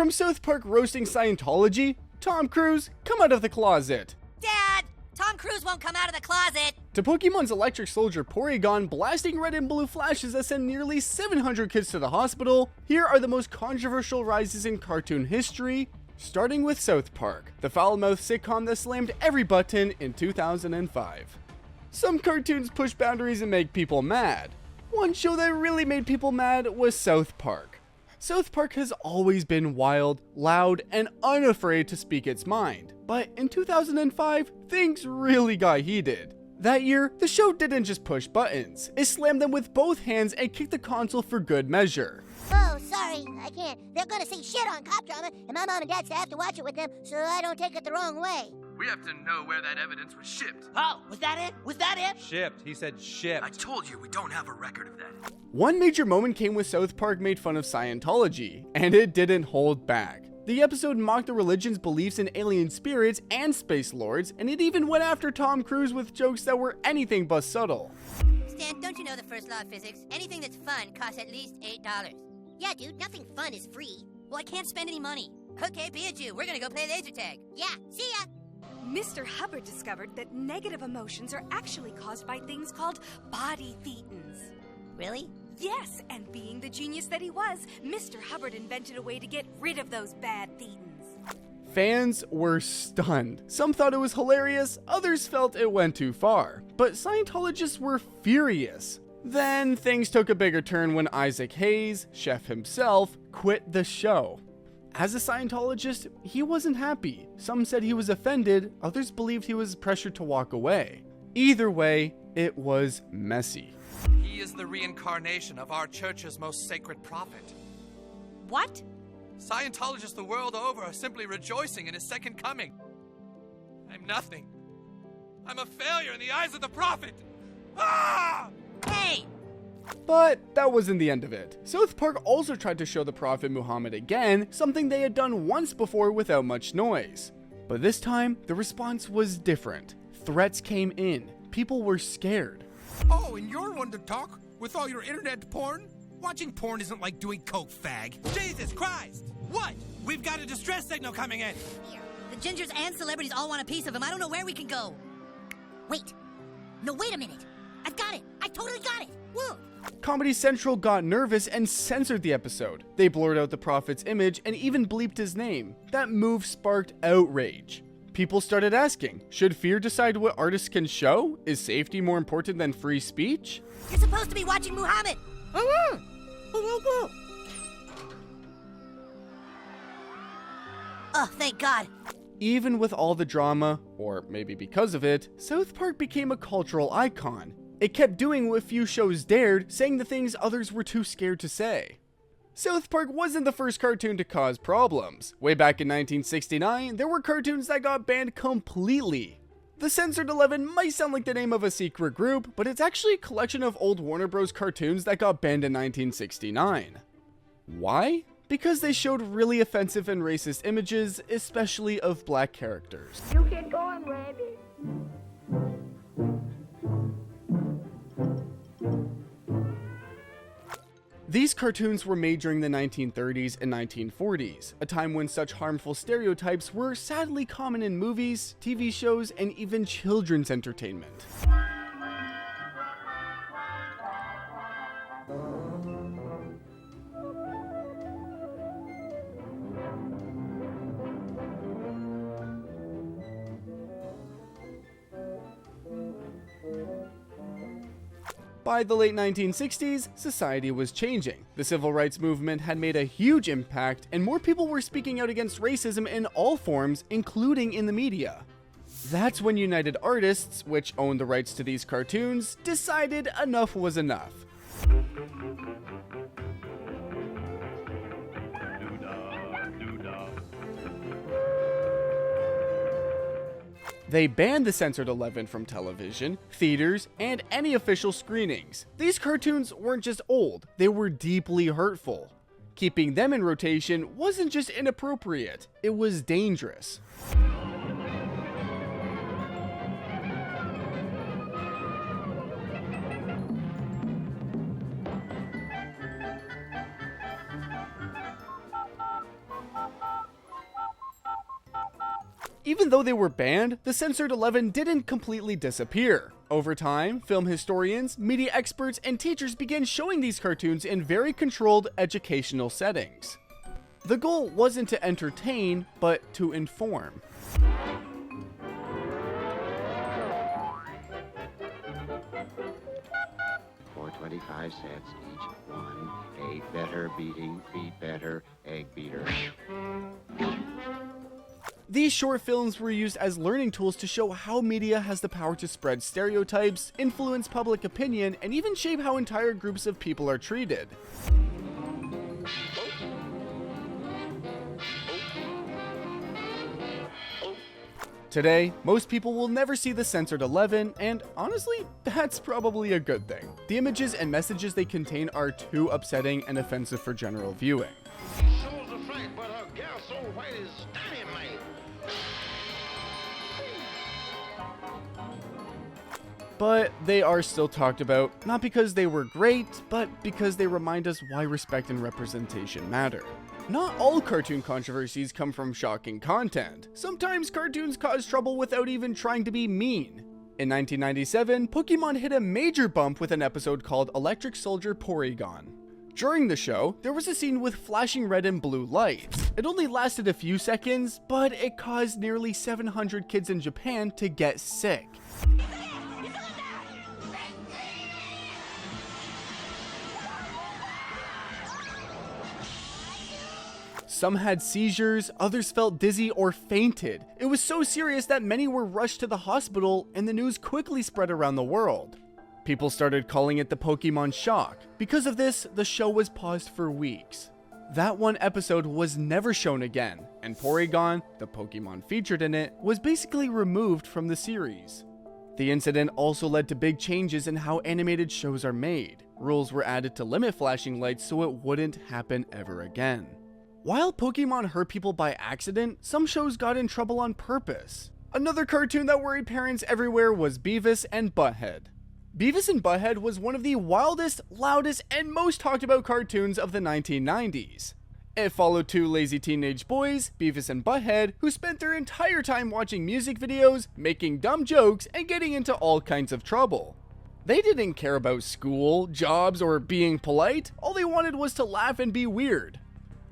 From South Park roasting Scientology, Tom Cruise, come out of the closet. Dad! Tom Cruise won't come out of the closet! To Pokemon's electric Soldier Porygon blasting red and blue flashes that send nearly 700 kids to the hospital, here are the most controversial rises in cartoon history, starting with South Park, the foul-mouthed sitcom that slammed every button in 2005. Some cartoons push boundaries and make people mad. One show that really made people mad was South Park. South Park has always been wild, loud, and unafraid to speak its mind. But in 2005, things really got heated. That year, the show didn't just push buttons. It slammed them with both hands and kicked the console for good measure. Oh, sorry, I can't. They're gonna say shit on cop drama, and my mom and dad have to watch it with them so I don't take it the wrong way. We have to know where that evidence was shipped. Oh, was that it? Was that it? Shipped. He said shipped. I told you we don't have a record of that. One major moment came when South Park made fun of Scientology, and it didn't hold back. The episode mocked the religion's beliefs in alien spirits and space lords, and it even went after Tom Cruise with jokes that were anything but subtle. Stan, don't you know the first law of physics? Anything that's fun costs at least $8. Yeah, dude, nothing fun is free. Well, I can't spend any money. Okay, be a Jew. We're gonna go play laser tag. Yeah, see ya! Mr. Hubbard discovered that negative emotions are actually caused by things called body thetans. Really? Yes, and being the genius that he was, Mr. Hubbard invented a way to get rid of those bad thetans. Fans were stunned. Some thought it was hilarious, others felt it went too far. But Scientologists were furious. Then things took a bigger turn when Isaac Hayes, chef himself, quit the show. As a Scientologist, he wasn't happy. Some said he was offended, others believed he was pressured to walk away. Either way, it was messy. He is the reincarnation of our church's most sacred prophet. What? Scientologists the world over are simply rejoicing in his second coming. I'm nothing. I'm a failure in the eyes of the prophet. Ah! Hey! But that wasn't the end of it. South Park also tried to show the Prophet Muhammad again, something they had done once before without much noise. But this time, the response was different. Threats came in. People were scared. Oh, and you're one to talk? With all your internet porn? Watching porn isn't like doing coke, fag. Jesus Christ! What? We've got a distress signal coming in. The gingers and celebrities all want a piece of him. I don't know where we can go. Wait. No, wait a minute. I've got it. I totally got it. Whoa. Comedy Central got nervous and censored the episode. They blurred out the Prophet's image and even bleeped his name. That move sparked outrage. People started asking, should fear decide what artists can show? Is safety more important than free speech? You're supposed to be watching Muhammad. Oh, thank God. Even with all the drama, or maybe because of it, South Park became a cultural icon. It kept doing what few shows dared, saying the things others were too scared to say. South Park wasn't the first cartoon to cause problems. Way back in 1969, there were cartoons that got banned completely. The Censored 11 might sound like the name of a secret group, but it's actually a collection of old Warner Bros. Cartoons that got banned in 1969. Why? Because they showed really offensive and racist images, especially of black characters. You get going, Randy. These cartoons were made during the 1930s and 1940s, a time when such harmful stereotypes were sadly common in movies, TV shows, and even children's entertainment. By the late 1960s, society was changing. The civil rights movement had made a huge impact, and more people were speaking out against racism in all forms, including in the media. That's when United Artists, which owned the rights to these cartoons, decided enough was enough. They banned the Censored 11 from television, theaters, and any official screenings. These cartoons weren't just old, they were deeply hurtful. Keeping them in rotation wasn't just inappropriate, it was dangerous. Even though they were banned, the censored 11 didn't completely disappear. Over time, film historians, media experts, and teachers began showing these cartoons in very controlled educational settings. The goal wasn't to entertain, but to inform. For 25 cents each one, a better beating, beat better, egg beater. These short films were used as learning tools to show how media has the power to spread stereotypes, influence public opinion, and even shape how entire groups of people are treated. Today, most people will never see the censored 11, and honestly, that's probably a good thing. The images and messages they contain are too upsetting and offensive for general viewing. But they are still talked about, not because they were great, but because they remind us why respect and representation matter. Not all cartoon controversies come from shocking content. Sometimes cartoons cause trouble without even trying to be mean. In 1997, Pokémon hit a major bump with an episode called Electric Soldier Porygon. During the show, there was a scene with flashing red and blue lights. It only lasted a few seconds, but it caused nearly 700 kids in Japan to get sick. Some had seizures, others felt dizzy or fainted. It was so serious that many were rushed to the hospital, and the news quickly spread around the world. People started calling it the Pokemon shock. Because of this, the show was paused for weeks. That one episode was never shown again, and Porygon, the Pokemon featured in it, was basically removed from the series. The incident also led to big changes in how animated shows are made. Rules were added to limit flashing lights so it wouldn't happen ever again. While Pokemon hurt people by accident, some shows got in trouble on purpose. Another cartoon that worried parents everywhere was Beavis and Butt-Head. Beavis and Butt-Head was one of the wildest, loudest, and most talked about cartoons of the 1990s. It followed two lazy teenage boys, Beavis and Butt-Head, who spent their entire time watching music videos, making dumb jokes, and getting into all kinds of trouble. They didn't care about school, jobs, or being polite. All they wanted was to laugh and be weird.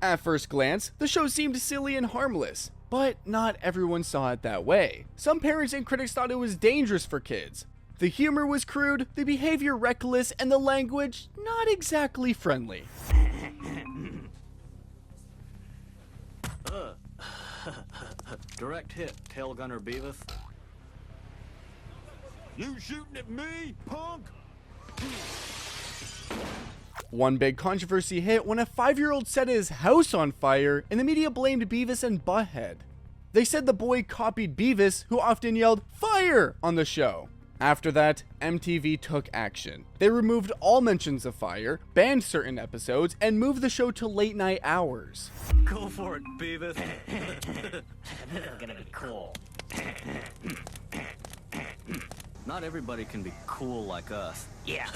At first glance, the show seemed silly and harmless, but not everyone saw it that way. Some parents and critics thought it was dangerous for kids. The humor was crude, the behavior reckless, and the language not exactly friendly. Direct hit, tail gunner Beavis. You shooting at me, punk? One big controversy hit when a 5-year-old set his house on fire, and the media blamed Beavis and Butt-Head. They said the boy copied Beavis, who often yelled "fire" on the show. After that, MTV took action. They removed all mentions of fire, banned certain episodes, and moved the show to late night hours. Go for it, Beavis. This is gonna be cool. Not everybody can be cool like us. Yeah.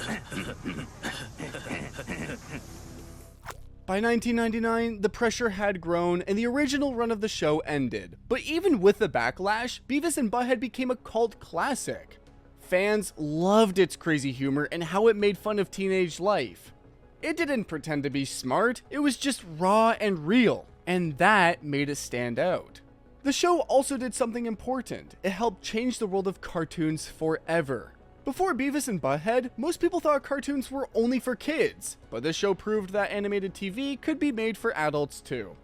By 1999, the pressure had grown and the original run of the show ended. But even with the backlash, Beavis and Butt-Head became a cult classic. Fans loved its crazy humor and how it made fun of teenage life. It didn't pretend to be smart, it was just raw and real, and that made it stand out. The show also did something important. It helped change the world of cartoons forever. Before Beavis and Butt-Head, most people thought cartoons were only for kids, but this show proved that animated TV could be made for adults too.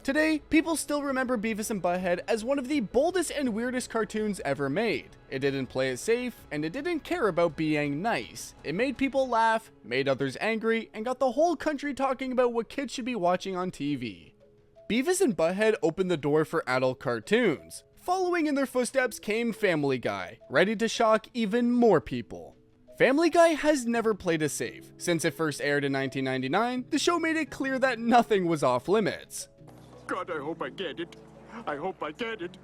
Today, people still remember Beavis and Butt-Head as one of the boldest and weirdest cartoons ever made. It didn't play it safe, and it didn't care about being nice. It made people laugh, made others angry, and got the whole country talking about what kids should be watching on TV. Beavis and Butt-Head opened the door for adult cartoons. Following in their footsteps came Family Guy, ready to shock even more people. Family Guy has never played it safe. Since it first aired in 1999, the show made it clear that nothing was off limits. God, I hope I get it. I hope I get it.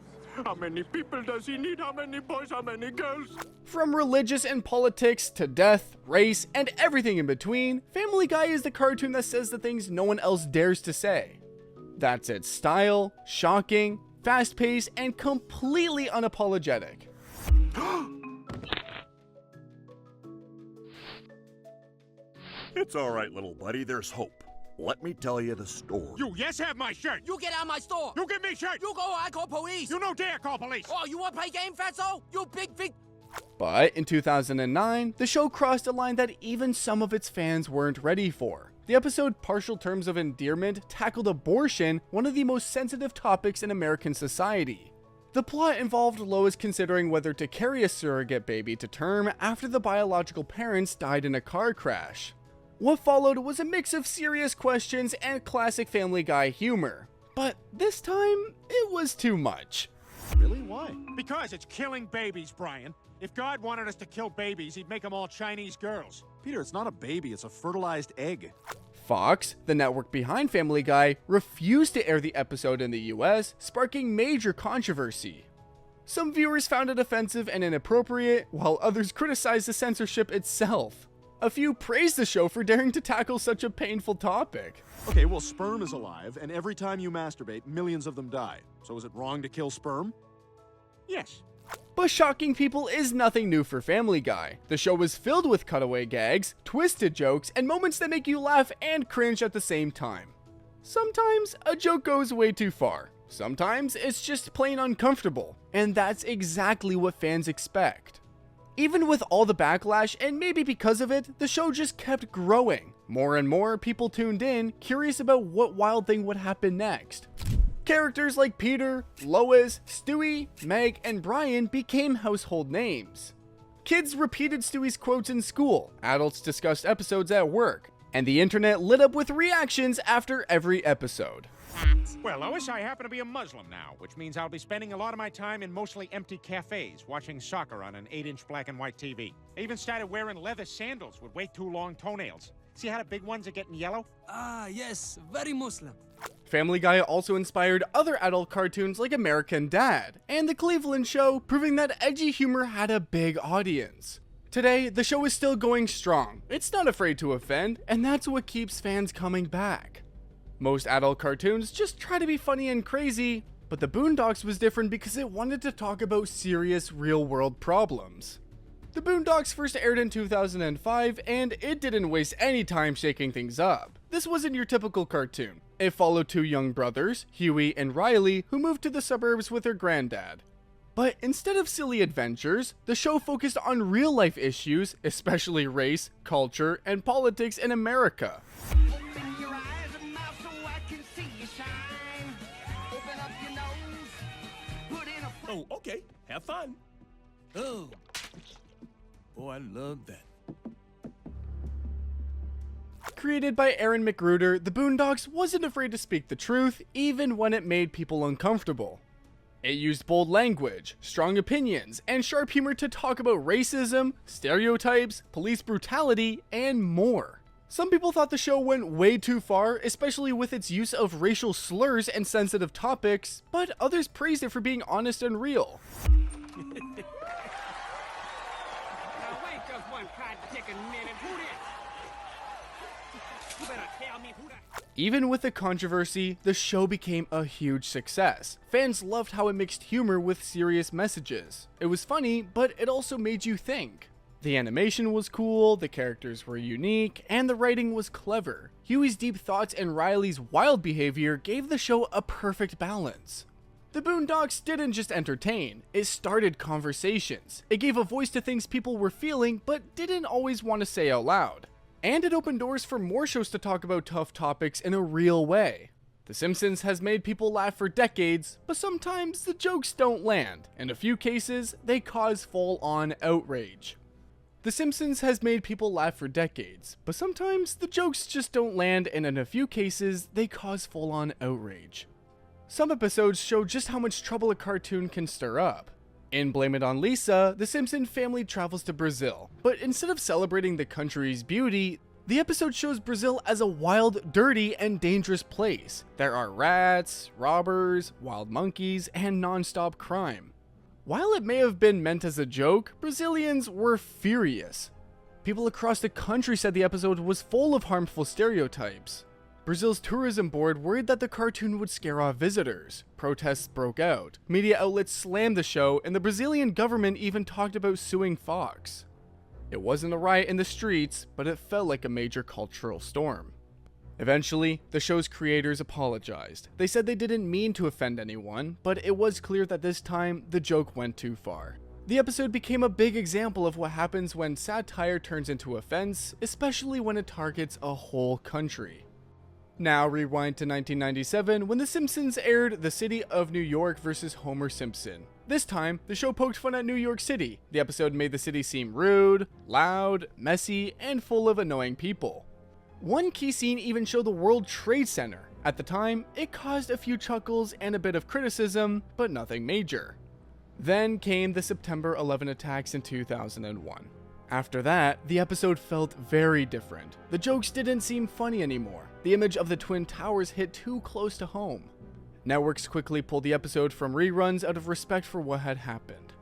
How many people does he need? How many boys? How many girls? From religious and politics to death, race, and everything in between, Family Guy is the cartoon that says the things no one else dares to say. That's its style, shocking, fast-paced, and completely unapologetic. It's all right, little buddy. There's hope. Let me tell you the story. You yes have my shirt. You get out of my store. You give me shirt. You go, I call police. You no dare call police. Oh, you want to play game, fatso? You big. But in 2009, the show crossed a line that even some of its fans weren't ready for. The episode Partial Terms of Endearment tackled abortion, one of the most sensitive topics in American society. The plot involved Lois considering whether to carry a surrogate baby to term after the biological parents died in a car crash. What followed was a mix of serious questions and classic Family Guy humor. But this time, it was too much. Really? Why? Because it's killing babies, Brian. If God wanted us to kill babies, he'd make them all Chinese girls. Peter, it's not a baby, it's a fertilized egg. Fox, the network behind Family Guy, refused to air the episode in the US, sparking major controversy. Some viewers found it offensive and inappropriate, while others criticized the censorship itself. A few praised the show for daring to tackle such a painful topic. Okay, well, sperm is alive, and every time you masturbate, millions of them die. So is it wrong to kill sperm? Yes. But shocking people is nothing new for Family Guy. The show was filled with cutaway gags, twisted jokes, and moments that make you laugh and cringe at the same time. Sometimes a joke goes way too far. Sometimes it's just plain uncomfortable. And that's exactly what fans expect. Even with all the backlash, and maybe because of it, the show just kept growing. More and more people tuned in, curious about what wild thing would happen next. Characters like Peter, Lois, Stewie, Meg, and Brian became household names. Kids repeated Stewie's quotes in school, adults discussed episodes at work, and the internet lit up with reactions after every episode. Well, Lois, I happen to be a Muslim now, which means I'll be spending a lot of my time in mostly empty cafes, watching soccer on an 8-inch black and white TV. I even started wearing leather sandals with way too long toenails. See how the big ones are getting yellow? Ah, yes, very Muslim. Family Guy also inspired other adult cartoons like American Dad and The Cleveland Show, proving that edgy humor had a big audience. Today, the show is still going strong. It's not afraid to offend, and that's what keeps fans coming back. Most adult cartoons just try to be funny and crazy, but the Boondocks was different because it wanted to talk about serious real-world problems. The Boondocks first aired in 2005, and it didn't waste any time shaking things up. This wasn't your typical cartoon. It followed two young brothers, Huey and Riley, who moved to the suburbs with their granddad. But instead of silly adventures, the show focused on real-life issues, especially race, culture, and politics in America. Oh, okay. Have fun. Oh. Oh, I love that. Created by Aaron McGruder, the Boondocks wasn't afraid to speak the truth, even when it made people uncomfortable. It used bold language, strong opinions, and sharp humor to talk about racism, stereotypes, police brutality, and more. Some people thought the show went way too far, especially with its use of racial slurs and sensitive topics, but others praised it for being honest and real. Even with the controversy, the show became a huge success. Fans loved how it mixed humor with serious messages. It was funny, but it also made you think. The animation was cool, the characters were unique, and the writing was clever. Huey's deep thoughts and Riley's wild behavior gave the show a perfect balance. The Boondocks didn't just entertain, it started conversations. It gave a voice to things people were feeling but didn't always want to say out loud. And it opened doors for more shows to talk about tough topics in a real way. The Simpsons has made people laugh for decades, but sometimes the jokes don't land. In a few cases, they cause full-on outrage. The Simpsons has made people laugh for decades, but sometimes the jokes just don't land, and in a few cases, they cause full-on outrage. Some episodes show just how much trouble a cartoon can stir up. In Blame It on Lisa, the Simpson family travels to Brazil, but instead of celebrating the country's beauty, The episode shows Brazil as a wild, dirty, and dangerous place. There are rats, robbers, wild monkeys, and non-stop crime. While it may have been meant as a joke, Brazilians were furious. People across the country said the episode was full of harmful stereotypes. Brazil's tourism board worried that the cartoon would scare off visitors. Protests broke out. Media outlets slammed the show, and the Brazilian government even talked about suing Fox. It wasn't a riot in the streets, but it felt like a major cultural storm. Eventually, the show's creators apologized. They said they didn't mean to offend anyone, but it was clear that this time, the joke went too far. The episode became a big example of what happens when satire turns into offense, especially when it targets a whole country. Now rewind to 1997 when The Simpsons aired The City of New York vs. Homer Simpson. This time, the show poked fun at New York City. The episode made the city seem rude, loud, messy, and full of annoying people. One key scene even showed the World Trade Center. At the time, it caused a few chuckles and a bit of criticism, but nothing major. Then came the September 11 attacks in 2001. After that, the episode felt very different. The jokes didn't seem funny anymore. The image of the Twin Towers hit too close to home. Networks quickly pulled the episode from reruns out of respect for what had happened.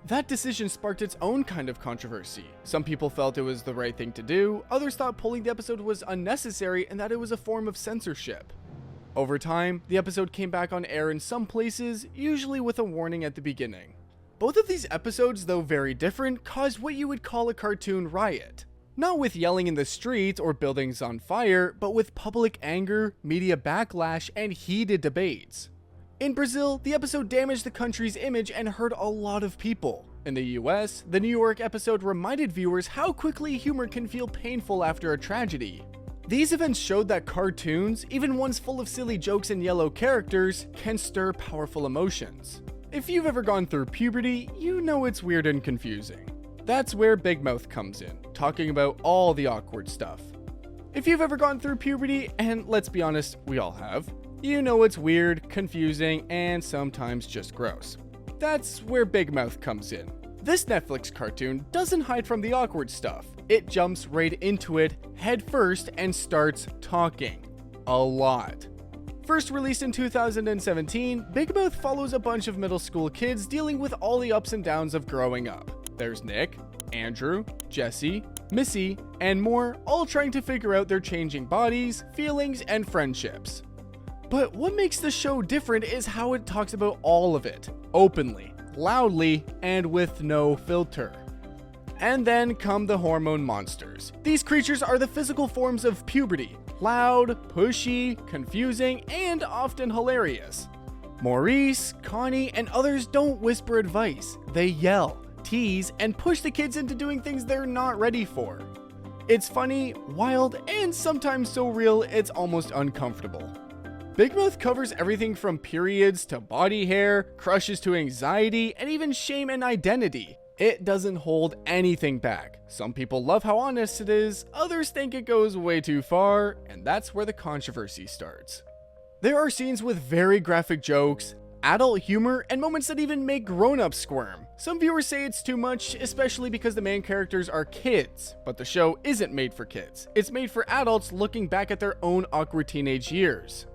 That decision sparked its own kind of controversy. Some people felt it was the right thing to do, others thought pulling the episode was unnecessary and that it was a form of censorship. Over time, the episode came back on air in some places, usually with a warning at the beginning. Both of these episodes, though very different, caused what you would call a cartoon riot. Not with yelling in the streets or buildings on fire, but with public anger, media backlash, and heated debates. In Brazil, the episode damaged the country's image and hurt a lot of people. In the US, the New York episode reminded viewers how quickly humor can feel painful after a tragedy. These events showed that cartoons, even ones full of silly jokes and yellow characters, can stir powerful emotions. If you've ever gone through puberty, you know it's weird and confusing. That's where Big Mouth comes in, talking about all the awkward stuff. If you've ever gone through puberty, and let's be honest, we all have, you know it's weird, confusing, and sometimes just gross. That's where Big Mouth comes in. This Netflix cartoon doesn't hide from the awkward stuff. It jumps right into it, head first, and starts talking. A lot. First released in 2017, Big Mouth follows a bunch of middle school kids dealing with all the ups and downs of growing up. There's Nick, Andrew, Jesse, Missy, and more, all trying to figure out their changing bodies, feelings, and friendships. But what makes the show different is how it talks about all of it, openly, loudly, and with no filter. And then come the hormone monsters. These creatures are the physical forms of puberty, loud, pushy, confusing, and often hilarious. Maurice, Connie, and others don't whisper advice, they yell, tease, and push the kids into doing things they're not ready for. It's funny, wild, and sometimes so real it's almost uncomfortable. Big Mouth covers everything from periods to body hair, crushes to anxiety, and even shame and identity. It doesn't hold anything back. Some people love how honest it is, others think it goes way too far, and that's where the controversy starts. There are scenes with very graphic jokes, adult humor, and moments that even make grown-ups squirm. Some viewers say it's too much, especially because the main characters are kids, but the show isn't made for kids. It's made for adults looking back at their own awkward teenage years.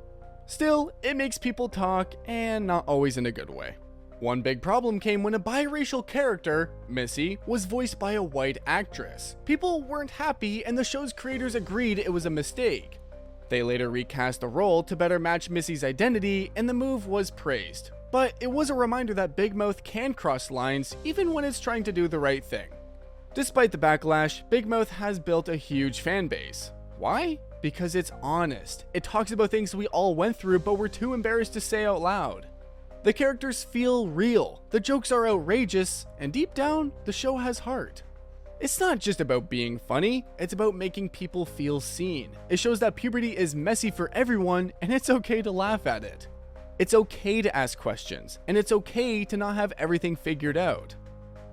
Still, it makes people talk, and not always in a good way. One big problem came when a biracial character, Missy, was voiced by a white actress. People weren't happy, and the show's creators agreed it was a mistake. They later recast the role to better match Missy's identity, and the move was praised. But it was a reminder that Big Mouth can cross lines, even when it's trying to do the right thing. Despite the backlash, Big Mouth has built a huge fan base. Why? Because it's honest. It talks about things we all went through but were too embarrassed to say out loud. The characters feel real, the jokes are outrageous, and deep down, the show has heart. It's not just about being funny, it's about making people feel seen. It shows that puberty is messy for everyone, and it's okay to laugh at it. It's okay to ask questions, and it's okay to not have everything figured out.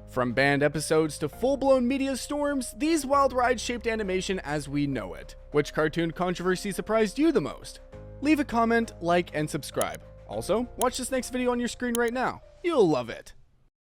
From banned episodes to full-blown media storms, these wild rides shaped animation as we know it. Which cartoon controversy surprised you the most? Leave a comment, like, and subscribe. Also, watch this next video on your screen right now. You'll love it.